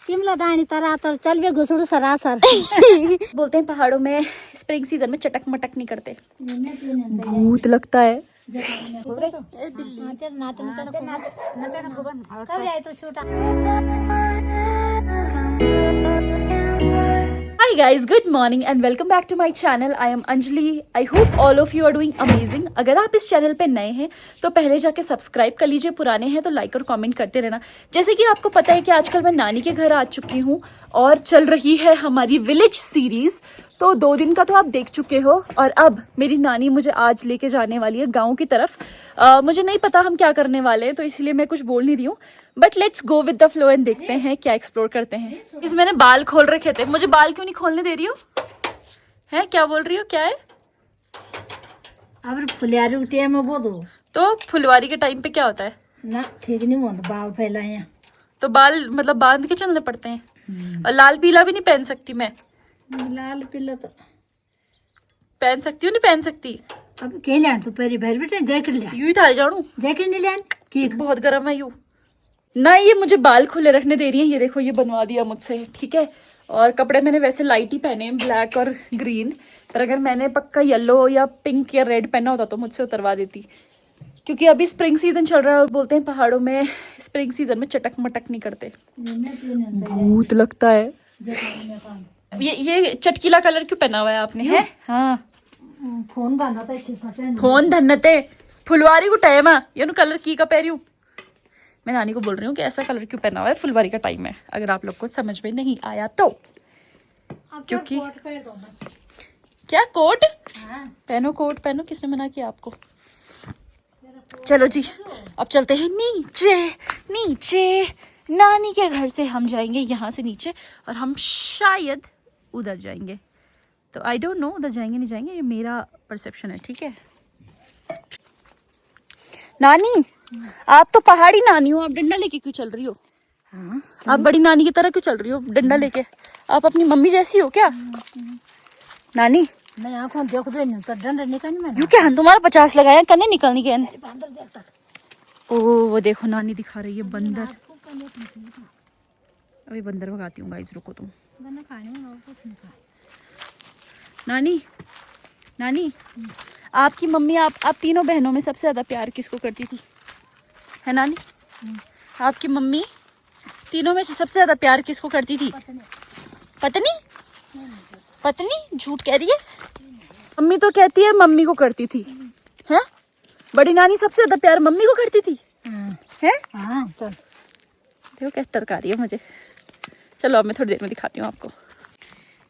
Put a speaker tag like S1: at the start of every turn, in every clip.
S1: तिमला दानी तरा तर चल बे घुसड़ू सरासर।
S2: बोलते हैं पहाड़ों में स्प्रिंग सीजन में चटक मटक नहीं करते, भूत लगता है। Hi guys, good morning and welcome back to my channel. I am Anjali. I hope all of you are doing amazing. अगर आप इस चैनल पे नए हैं तो पहले जाके सब्सक्राइब कर लीजिए, पुराने हैं तो लाइक और कमेंट करते रहना। जैसे कि आपको पता है कि आजकल मैं नानी के घर आ चुकी हूँ और चल रही है हमारी विलेज सीरीज। तो 2 दिन का तो आप देख चुके हो और अब मेरी नानी मुझे आज लेके जाने वाली है गाँव की तरफ। मुझे नहीं पता हम क्या करने वाले हैं तो इसलिए मैं कुछ बोल नहीं रही हूँ, but let's go with the flow and देखते हैं क्या एक्सप्लोर करते हैं। इस मैंने बाल खोल रखे थे, मुझे बाल क्यों नहीं खोलने दे रही हो? हैं क्या बोल रही हो, क्या है?
S1: अब फुलियारी उठे में बोलो
S2: तो फुलवारी के टाइम पे क्या होता है
S1: ना, ठीक नहीं होता, बाल फैलाए
S2: तो बाल मतलब बांध के चलने पड़ते हैं। और लाल पीला भी नहीं पहन सकती मैं?
S1: लाल पीला तो
S2: पहन सकती हूँ, नहीं पहन सकती?
S1: अब के लिया तू पहले भर बेटे जैकेट लिया,
S2: यूं ही था जाऊं,
S1: जैकेट नहीं लिया कि
S2: बहुत गर्म है यूं ना। ये मुझे बाल खुले रखने दे रही है, ये देखो ये बनवा दिया मुझसे, ठीक है। और कपड़े मैंने वैसे लाइट ही पहने, ब्लैक और ग्रीन, पर अगर मैंने पक्का येलो या पिंक या रेड पहना होता तो मुझसे उतरवा देती, क्योंकि अभी स्प्रिंग सीजन चल रहा है और बोलते हैं पहाड़ों में स्प्रिंग सीजन में चटक मटक नहीं करते, भूत लगता है। ये चटकीला कलर क्यों पहना हुआ है आपने? है हाँ,
S1: फोन बना था,
S2: फोन धन्नते फुलवारी को टाइम है, ये कलर की का पहन रही हूँ। मैं नानी को बोल रही हूँ कि ऐसा कलर क्यों पहना हुआ है, फुलवारी का टाइम है, अगर आप लोग को समझ में नहीं आया तो। क्योंकि क्या कोट पहनो, कोट पहनो, किसने मना किया आपको? चलो जी अब चलते हैं नीचे। नीचे नानी के घर से हम जाएंगे यहाँ से नीचे और हम शायद उधर जाएंगे, तो आई डोंट नो उधर जाएंगे नहीं जाएंगे, ये मेरा परसेप्शन है, ठीक है। नानी आप तो पहाड़ी नानी हो, आप डंडा लेके क्यों चल रही हो?
S1: हाँ,
S2: आप बड़ी नानी की तरह क्यों चल रही हो डंडा लेके? आप अपनी मम्मी जैसी हो क्या नानी?
S1: मैं आंखों देख दो नहीं तो डंडा निकालने में
S2: यू क्या तुम्हारा 50 लगाया कन्ने निकलनी के? ओ वो देखो नानी दिखा रही है बंदर। अभी बंदर भगाती हूँ गाइस, रुको तुम। नानी नानी आपकी मम्मी आप तीनों बहनों में सबसे ज्यादा प्यार किसको करती थी? है नानी आपकी मम्मी तीनों में से सबसे ज्यादा प्यार किसको करती थी? पत्नी? पत्नी झूठ कह रही है, मम्मी तो कहती है मम्मी को करती थी। है बड़ी नानी सबसे ज्यादा प्यार मम्मी को करती थी। है
S1: हाँ, चल
S2: देखो कैसे टरका रही है मुझे। चलो अब मैं थोड़ी देर में दिखाती हूँ आपको।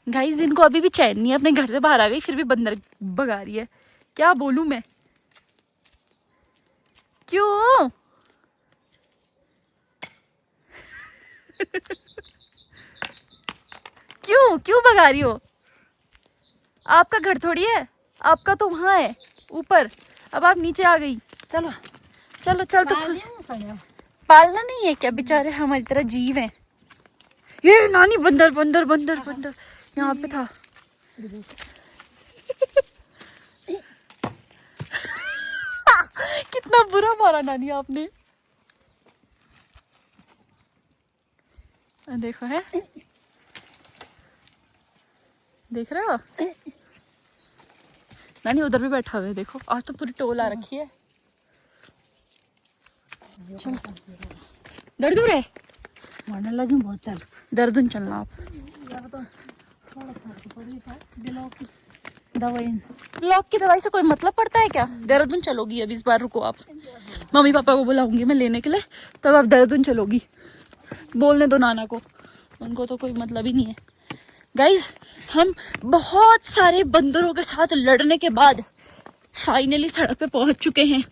S2: गाइस इनको अभी भी चैन नहीं है, अपने घर से बाहर आ गई फिर भी बंदर भगा रही है। क्या बोलूं मैं? क्यों? क्यों क्यों भगा रही हो? आपका घर थोड़ी है, आपका तो वहां है ऊपर, अब आप नीचे आ गई। चलो चलो चल, तो खुद पालना नहीं है क्या? बेचारे हमारी तरह जीव हैं। ये नानी बंदर बंदर बंदर बंदर यहाँ पे था। कितना बुरा मारा नानी आपने, देखो है, देख रहे हो नानी उधर भी बैठा हुआ है, देखो आज तो पूरी टोल आ रखी है। चलो दर्द हो रहा है,
S1: मारने लगी बहुत, चल
S2: दर्द चलना आप।
S1: दवाई
S2: लॉक की दवाई से कोई मतलब पड़ता है क्या? देहरादून चलोगी अब इस बार, रुको आप, मम्मी पापा को बुलाऊंगी मैं लेने के लिए, तब आप देहरादून चलोगी। बोलने दो नाना को, उनको तो कोई मतलब ही नहीं है। गाइज हम बहुत सारे बंदरों के साथ लड़ने के बाद फाइनली सड़क पे पहुंच चुके हैं।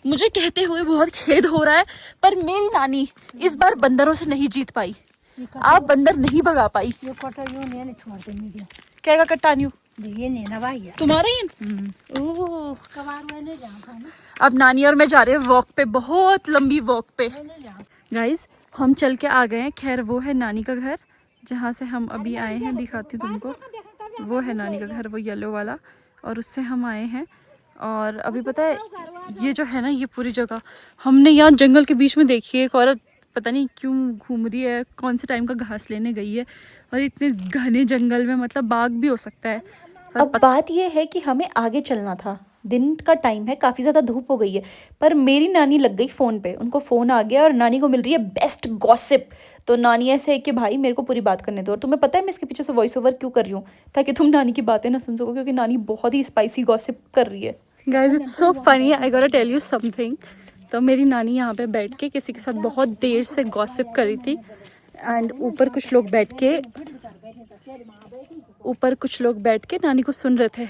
S2: मुझे कहते हुए बहुत खेद हो रहा है, पर मेरी नानी इस बार बंदरों से नहीं जीत पाई, आप बंदर नहीं भगा पाई।
S1: ये कटा यूं नहीं छोड़ते नहीं,
S2: क्या कट्टा न्यू
S1: ये नहीं ना भाई
S2: तुम्हारा ही? ओह
S1: कबार में नहीं जाता ना।
S2: अब नानी और मैं जा रहे हैं वॉक पे, बहुत लंबी वॉक पे। गाइज हम चल के आ गए हैं, खैर वो है नानी का घर जहाँ से हम अभी आए हैं, दिखाती हूँ तुमको, वो है नानी का घर, वो येलो वाला, और उससे हम आए हैं। और अभी पता है ये जो है ना, ये पूरी जगह हमने यहाँ जंगल के बीच में देखी है, एक औरत पता नहीं क्यों घूम रही है, कौन से टाइम का घास लेने गई है। और इतने घने जंगल में मतलब बाघ भी हो सकता है।
S3: अब बात यह है कि हमें आगे चलना था, दिन का टाइम है, काफ़ी ज़्यादा धूप हो गई है, पर मेरी नानी लग गई फ़ोन पे। उनको फ़ोन आ गया और नानी को मिल रही है बेस्ट गॉसिप। तो नानी ऐसे है कि भाई मेरे को पूरी बात करने दो। और तुम्हें पता है मैं इसके पीछे से वॉइस ओवर क्यों कर रही हूँ, ताकि तुम नानी की बातें ना सुन सको, क्योंकि नानी बहुत ही स्पाइसी गॉसिप कर रही है।
S2: गाइस इट्स सो फनी, आई गोटा टेल यू समथिंग। तो मेरी नानी यहाँ पे बैठ के किसी के साथ बहुत देर से गॉसिप कर रही थी। एंड ऊपर कुछ लोग बैठ के नानी को सुन रहे थे।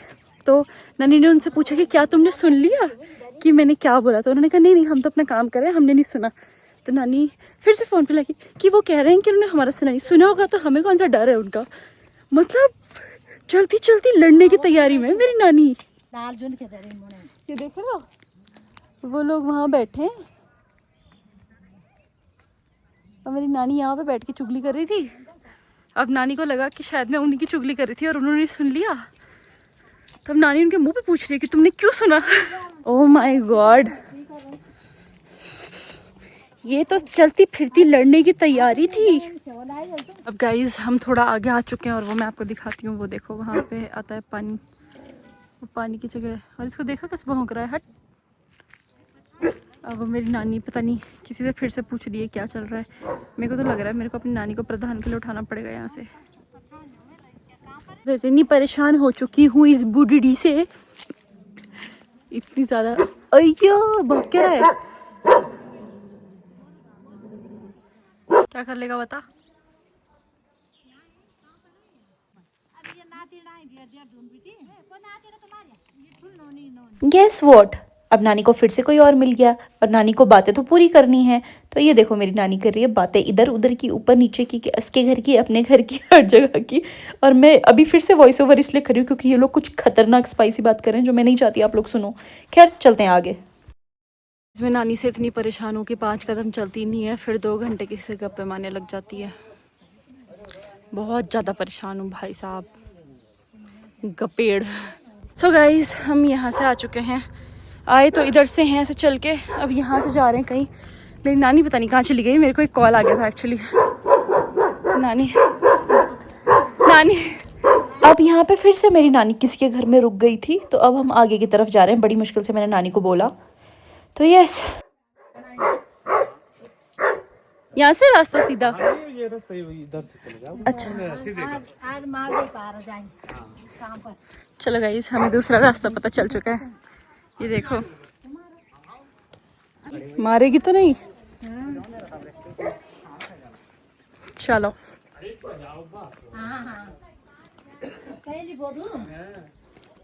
S2: तो नानी ने उनसे पूछा कि क्या तुमने सुन लिया कि मैंने क्या बोला। तो उन्होंने कहा नहीं हम तो अपना काम कर रहे हैं, हमने नहीं सुना। तो नानी फिर से फ़ोन पे लगी कि वो कह रहे हैं कि उन्होंने हमारा सुना नहीं, सुना होगा तो हमें कौन सा डर है उनका। मतलब चलती चलती लड़ने की तैयारी में मेरी नानी। ये देखो ना, वो लोग वहाँ बैठे हैं और मेरी नानी यहाँ पे बैठ के चुगली कर रही थी। अब नानी को लगा कि शायद मैं उन्हीं की चुगली कर रही थी और उन्होंने सुन लिया। तब नानी उनके मुंह पे पूछ रही है कि तुमने क्यों सुना। ओह माय गॉड, ये तो चलती फिरती लड़ने की तैयारी थी। अब गाइज हम थोड़ा आगे आ चुके हैं और वो मैं आपको दिखाती हूँ। वो देखो वहाँ पे आता है पानी, वो पानी की जगह है। और इसको देखो कैसे भौंक रहा है, हट। अब मेरी नानी पता नहीं किसी से फिर से पूछ रही है क्या चल रहा है। मेरे को तो लग रहा है मेरे को अपनी नानी को प्रधान के लिए उठाना पड़ेगा यहाँ से। तो इतनी परेशान हो चुकी हूँ इस बूढ़ी से, इतनी ज्यादा। अय्यो भौंक क्या रहा है, क्या कर लेगा बता।
S3: गेस व्हाट, अब नानी को फिर से कोई और मिल गया और नानी को बातें तो पूरी करनी है। तो ये देखो मेरी नानी कर रही है बातें इधर उधर की, ऊपर नीचे की, उसके घर की, अपने घर की, हर जगह की। और मैं अभी फिर से वॉइस ओवर इसलिए कर रही हूँ क्योंकि ये लोग कुछ खतरनाक स्पाइसी बात कर रहे हैं जो मैं नहीं चाहती आप लोग सुनो। खैर चलते हैं आगे।
S2: इसमें नानी से इतनी परेशान हूँ कि 5 कदम चलती नहीं है, फिर 2 घंटे किसी से गप्पे मारने लग जाती है। बहुत ज़्यादा परेशान हूँ भाई साहब, गपेड़। सो गाइज हम यहाँ से आ चुके हैं, आए तो इधर से हैं ऐसे चल के, अब यहाँ से जा रहे हैं कहीं। मेरी नानी पता नहीं कहाँ चली गई, मेरे को एक कॉल आ गया था एक्चुअली। नानी
S3: अब यहाँ पे फिर से मेरी नानी किसी के घर में रुक गई थी, तो अब हम आगे की तरफ जा रहे हैं। बड़ी मुश्किल से मैंने नानी को बोला, तो यस
S2: यहाँ से रास्ता सीधा।
S4: ये रास्ता इधर से चले जाओ।
S2: अच्छा
S1: आज माल नहीं पा रहा जाएंगे शाम पर।
S2: चलो गाइस हमें दूसरा रास्ता पता चल चुका है। ये देखो, मारेगी तो नहीं। चलो
S1: कहीं बोलू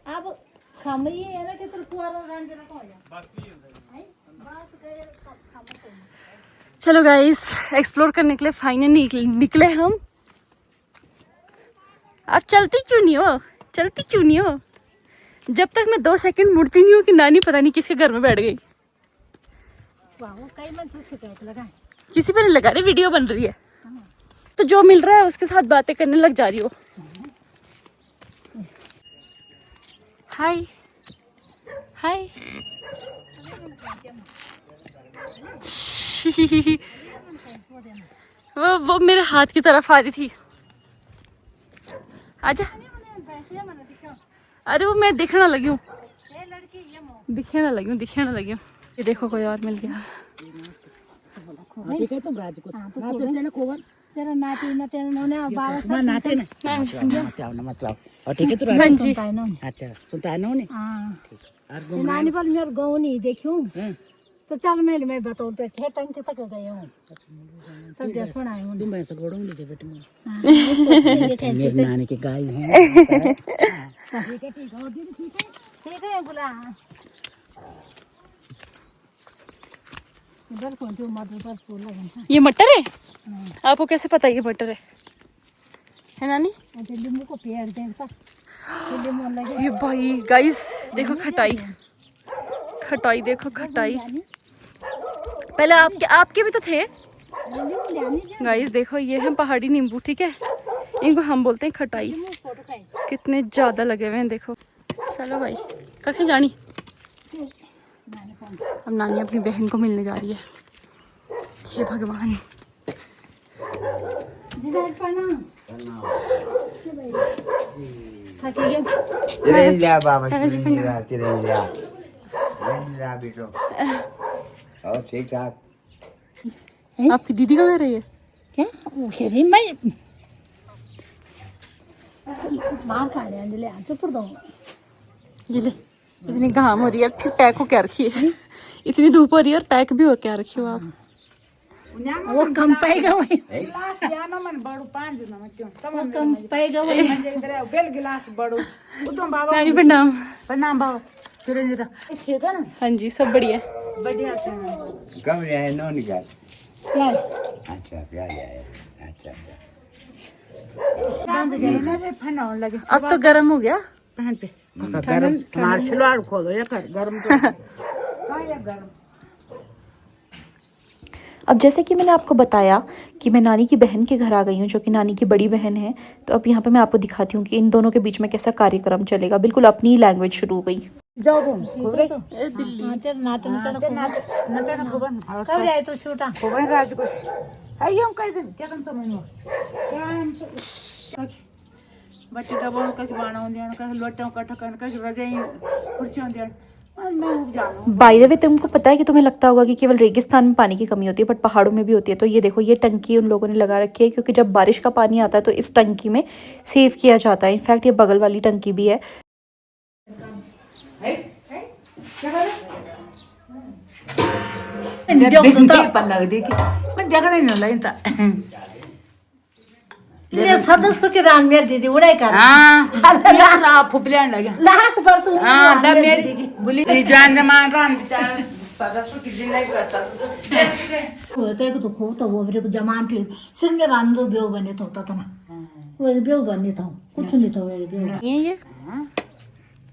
S1: अब खमई है ना कि तो कुआरा रंग जरा को बस
S2: चलो गाइस एक्सप्लोर करने के लिए फाइनली निकले हम। आप चलती क्यों नहीं हो, चलती क्यों नहीं हो? जब तक मैं 2 सेकंड मुड़ती नहीं हूँ कि नानी पता नहीं किसके घर में बैठ गई।
S1: कई मन शिकायत लगा,
S2: किसी पे नहीं लगा रही, वीडियो बन रही है तो जो मिल रहा है उसके साथ बातें करने लग जा रही हो। हाय हाय वो मेरे हाथ की तरफ आ रही थी। आजा, अरे वो मैं दिखने लगी हूँ, दिखने लगी हूँ। ये देखो कोई और मिल गया।
S1: ठीक है तुम राज को नाते ना कोवर तेरा नाती ना तेरा नोने बाबा नाते ना नाते ना मतलब। और ठीक है तो राज सुनता है ना। अच्छा सुनता है ना उन्हें। हां ठीक। नानी पर मेरे गांव नहीं देखूं तो चल मैं बताऊं तो थे टंग तक गए हूं तब क्या सुनाए हूं। तुम ऐसा गोड़ों लीजिए बेटे मैं मेरी नानी की गाय है। ठीक है ठीक है बुला इधर कौन जो मधुर फूल लगा।
S2: ये मटर है, आपको कैसे पता ये मटर है नानी?
S1: नींबू को पेड़ देखता नींबू लगे।
S2: ये भाई गाइस देखो खटाई, खटाई देखो खटाई। पहले आपके भी तो थे गाइस। देखो ये है पहाड़ी नींबू, ठीक है, इनको हम बोलते हैं खटाई। कितने ज्यादा लगे हुए हैं देखो। चलो भाई कहीं जानी। अब नानी अपनी बहन को मिलने जा रही है, हे भगवान।
S5: तिरंगा बाबा तिरंगा तिरंगा तिरंगा बेटो और ठीक ठाक।
S2: आपकी दीदी कहाँ रही है?
S1: क्या वो खेरी मैं मार खा लिया ले आंसू पर दो।
S2: ये ले, इतनी घाम हो रही है, फिर पैक हो क्या रखी है? इतनी धूप हो रही है और पैक भी हो क्या रखी हो आप?
S1: वो कम पाएगा वही
S6: गिलास यानो मन बड़ू 5 दिन में क्यों
S1: वो कम पाएगा वही
S6: इधर बेल गिलास बड़ू उदम बाबा
S2: नानी प्रणाम।
S6: प्रणाम बाबा सुरेंद्र ठीक है ना
S2: हाँ जी, सब बढ़िया।
S6: बढ़िया से
S5: कब रहे नो निकाल।
S1: यार
S5: अच्छा प्याज आया। अच्छा अच्छा
S6: बंद गए रे फना लगे
S2: अब तो गर्म हो गया।
S6: पहन पे गरम हमार सलवार खोलो ये कर गरम तो हां ये गरम।
S3: अब जैसे कि मैंने आपको बताया कि मैं नानी की बहन के घर आ गई हूँ, जो कि नानी की बड़ी बहन है। तो अब यहाँ पे मैं आपको दिखाती हूँ कि इन दोनों के बीच में कैसा कार्यक्रम चलेगा। बिल्कुल अपनी लैंग्वेज शुरू हो गई।
S6: जाओ बोल खोबरे
S1: दिल्ली तेरे नाते
S6: नते न खोबन
S1: कब जाए तू छोटा
S6: खोबन राज को आइयो कह दिन क्या करन तो मैंने क्या हम बच्चे का बोल कछ बाणा होंदियां कछ लोटा कठ कन कछ रजाई कुर्सियां होंदियां मैं उब जानो।
S3: बाय द वे, तुमको पता है कि तुम्हें लगता होगा कि केवल रेगिस्तान में पानी की कमी होती है, बट पहाड़ों में भी होती है। तो ये देखो, ये टंकी उन लोगों ने लगा रखी है क्योंकि जब बारिश का पानी आता है तो इस टंकी में सेव किया जाता है। इनफैक्ट ये बगल वाली टंकी भी है।
S6: पर लग दी कि मैं देखने नहीं लगता
S1: ये सदस्य के रान में दीदी उड़ाई कर
S6: हां यार आप फुपलेन लगे
S1: लाख परसों
S6: हां द मेरी बुली जान जमान रान बेचारा सदस्य की जिंदगी का चल
S1: होता है कि तो खो तो वो मेरे को जमान थे सिर में रान दो बेव बने तो होता था ना वो बेव बने था कुछ नहीं था वो बेव
S2: ये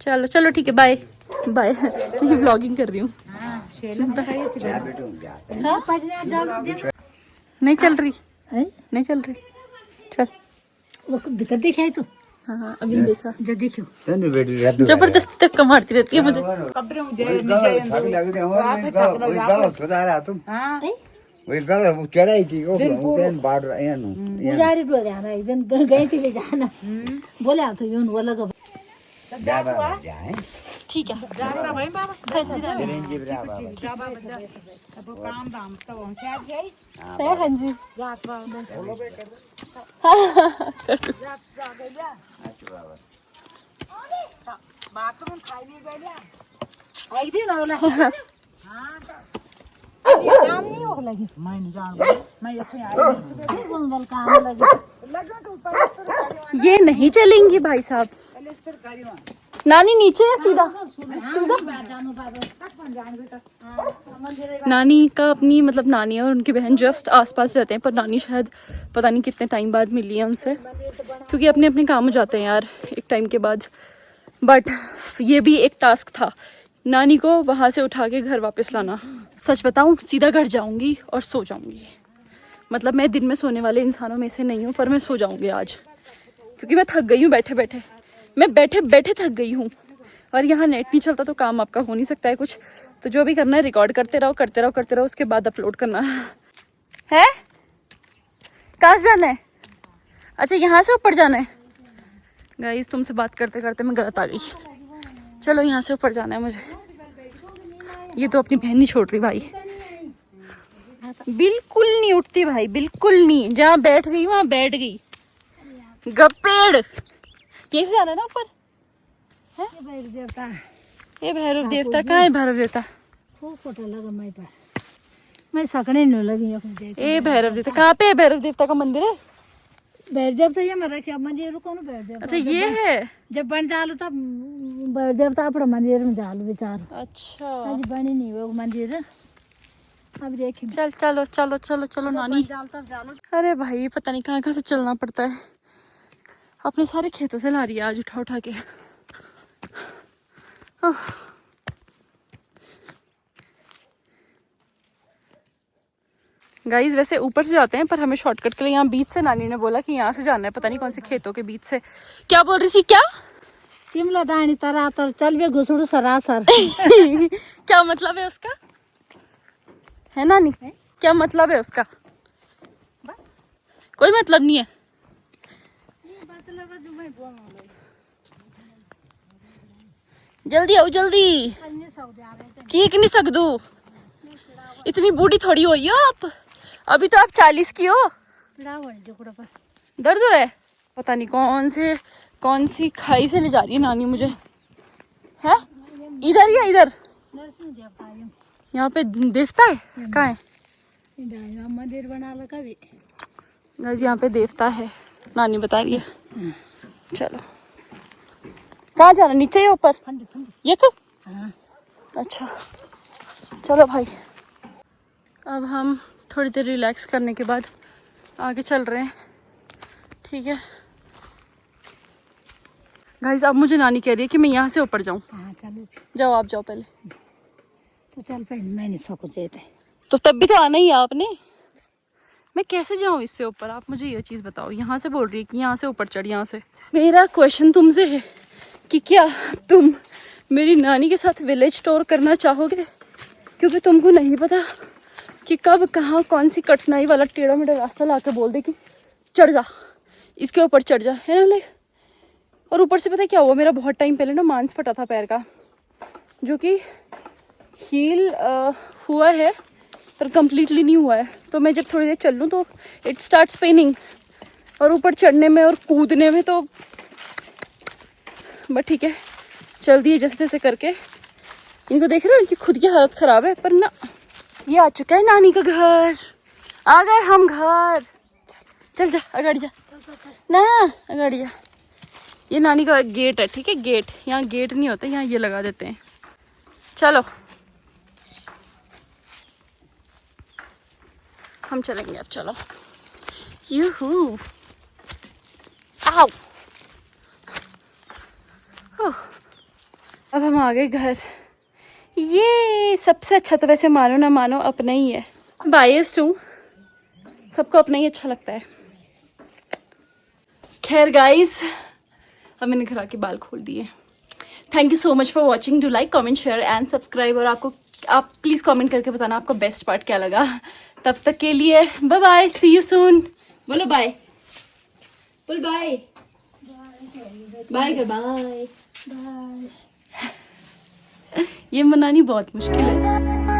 S2: चलो चलो ठीक है, बाय बाय। मैं व्लॉगिंग कर रही हूँ। नहीं चल रही, नहीं चल रही। चल
S1: वो दिक्कत दिखाई तो
S2: हाँ हाँ, अभी नहीं देखा।
S1: जब देखियो
S5: चल बेटी रात
S2: जबरदस्ती धक्का मारती रहती है मुझे।
S6: कब्रे में
S5: थक लग रहे हो वही गाओ सुधार आ तुम।
S6: हां
S5: वही गाओ चढ़ाई की ओ उन बाड़ रहे नु
S1: गुजारी डो जाना इधन गई थी ले जाना बोले आ तो यूं वो लगा
S5: बाबा जाए
S2: ठीक है,
S6: जाता भाई बाबा
S5: चिरंजी बाबा
S6: बाबा अब काम दाम तो से आ गई
S2: है हाँ जी।
S6: जात बाबा बाथरूम खाई गया
S1: एक दिन होला काम नहीं हो लगी
S6: मैं नहीं जान मैं यहीं आई
S1: बंगल काम लगी
S6: लगा तो ऊपर
S2: ये नहीं चलेंगी भाई साहब।
S6: पलेस्तर करियो
S2: नानी नीचे है सीधा। नानी का अपनी मतलब नानी और उनकी बहन जस्ट आसपास रहते हैं, पर नानी शायद पता नहीं कितने टाइम बाद मिली है उनसे, क्योंकि अपने अपने काम हो जाते हैं यार एक टाइम के बाद। बट ये भी एक टास्क था, नानी को वहाँ से उठा के घर वापस लाना। सच बताऊँ, सीधा घर जाऊँगी और सो जाऊँगी। मतलब मैं दिन में सोने वाले इंसानों में से नहीं हूँ, पर मैं सो जाऊँगी आज, क्योंकि मैं थक गई हूँ बैठे बैठे। मैं बैठे बैठे थक गई हूँ, और यहाँ नेट नहीं चलता तो काम आपका हो नहीं सकता है कुछ। तो जो भी करना है रिकॉर्ड करते रहो करते रहो करते रहो, उसके बाद अपलोड करना है। कहाँ से जाना है? अच्छा यहाँ से ऊपर जाना है। गाइस तुमसे बात करते करते मैं गलत आ गई। चलो यहाँ से ऊपर जाना है मुझे। ये तो अपनी बहन नहीं छोड़ रही भाई, बिल्कुल नहीं उठती भाई, बिल्कुल नहीं। जहाँ बैठ गई वहाँ बैठ गई। गपेड़ कैसे जाना है ना ऊपर? ये भैरव देवता कहाँ है? भैरव देवता
S1: खूब फोटो लगा मैं पर मैं सकने नहीं लगी।
S2: ए भैरव देवता कहाँ पे है? भैरव देवता का मंदिर है?
S1: बैठ जब तो ये मरा क्या मंदिर को ना बैठ जब
S2: अच्छा ये है।
S1: जब बन जालू तब बैठ जब तो अपना मंदिर में जालू विचार
S2: अच्छा
S1: आज बनी नहीं वो मंदिर। अब देखेंगे
S2: चल चलो चलो चलो चलो नानी।
S1: जाल तब जालू।
S2: अरे भाई पता नहीं कहाँ कहाँ से चलना पड़ता है। अपने सारे खेतों से ला रही है आज उठा उठा के। गाइस वैसे ऊपर से जाते हैं, पर हमें शॉर्टकट के लिए यहाँ बीच से नानी ने बोला कि यहाँ से जाना है, पता नहीं कौन से खेतों के बीच से। क्या बोल रही थी? क्या
S1: तिमला दानी तरा तर चल बे घुसड़ू सरासर।
S2: क्या मतलब है उसका? है नानी? क्या मतलब है उसका? कोई मतलब नहीं है। जल्दी आओ जल्दी। की नहीं सकदू, इतनी बूढ़ी थोड़ी हुई हो आप, अभी तो आप 40 की हो। दर्द हो रहा है, पता नहीं कौन सी खाई से ले जा रही है नानी मुझे। है इधर या इधर? यहाँ पे देवता है? कहाँ है?
S1: मंदिर बना लगा भी
S2: गाइस, यहाँ पे देवता है, नानी बता रही है। चलो, कहाँ जा रहा? नीचे या ऊपर? ये कब? अच्छा चलो भाई, अब हम थोड़ी देर रिलैक्स करने के बाद आगे चल रहे हैं। ठीक है गाइस, अब मुझे नानी कह रही है कि मैं यहाँ से ऊपर जाऊँ।
S1: हाँ चलो
S2: जाओ, आप जाओ पहले।
S1: तो चल पहले, मैं नहीं सकूँ जेते
S2: तो तब भी तो आना ही है आपने। मैं कैसे जाऊँ इससे ऊपर, आप मुझे ये चीज़ बताओ। यहाँ से बोल रही है कि यहाँ से ऊपर चढ़। यहाँ से मेरा क्वेश्चन तुमसे है कि क्या तुम मेरी नानी के साथ विलेज टूर करना चाहोगे? क्योंकि तुमको नहीं पता कि कब कहाँ कौन सी कठिनाई वाला टेढ़ा मेढ़ा रास्ता ला के बोल दे कि चढ़ जा, इसके ऊपर चढ़ जा, है ना लाइक। और ऊपर से पता है क्या हुआ, मेरा बहुत टाइम पहले ना मांस फटा था पैर का, जो कि हील हुआ है पर कंप्लीटली नहीं हुआ है। तो मैं जब थोड़ी देर चल लूँ तो इट स्टार्ट्स पेनिंग, और ऊपर चढ़ने में और कूदने में तो बट ठीक है, चल दिए जैसे तैसे करके। इनको देख रहे हो, इनकी खुद की हालत खराब है। पर ना, ये आ चुका है नानी का घर, आ गए हम घर। चल जा, अगाड़ी जा ना, अगाड़ी जा। ये नानी का गेट है, ठीक है, गेट। यहाँ गेट नहीं होता, यहाँ ये लगा देते हैं। चलो हम चलेंगे अब, चलो। यूहू, आओ। अब हम आ गए घर। ये सबसे अच्छा तो वैसे मानो ना मानो अपना ही है, बायस्ड हूँ, सबको अपना ही अच्छा लगता है। खैर गाइस, अब मैंने घर आके बाल खोल दिए। Thank you so much for watching. Do like, comment, share and subscribe. और आप प्लीज़ कमेंट करके बताना आपको बेस्ट पार्ट क्या लगा। तब तक के लिए bye bye, see you soon. बोलो बाय, बोल बाय, बाय कर, बाय। ये मनानी बहुत मुश्किल है।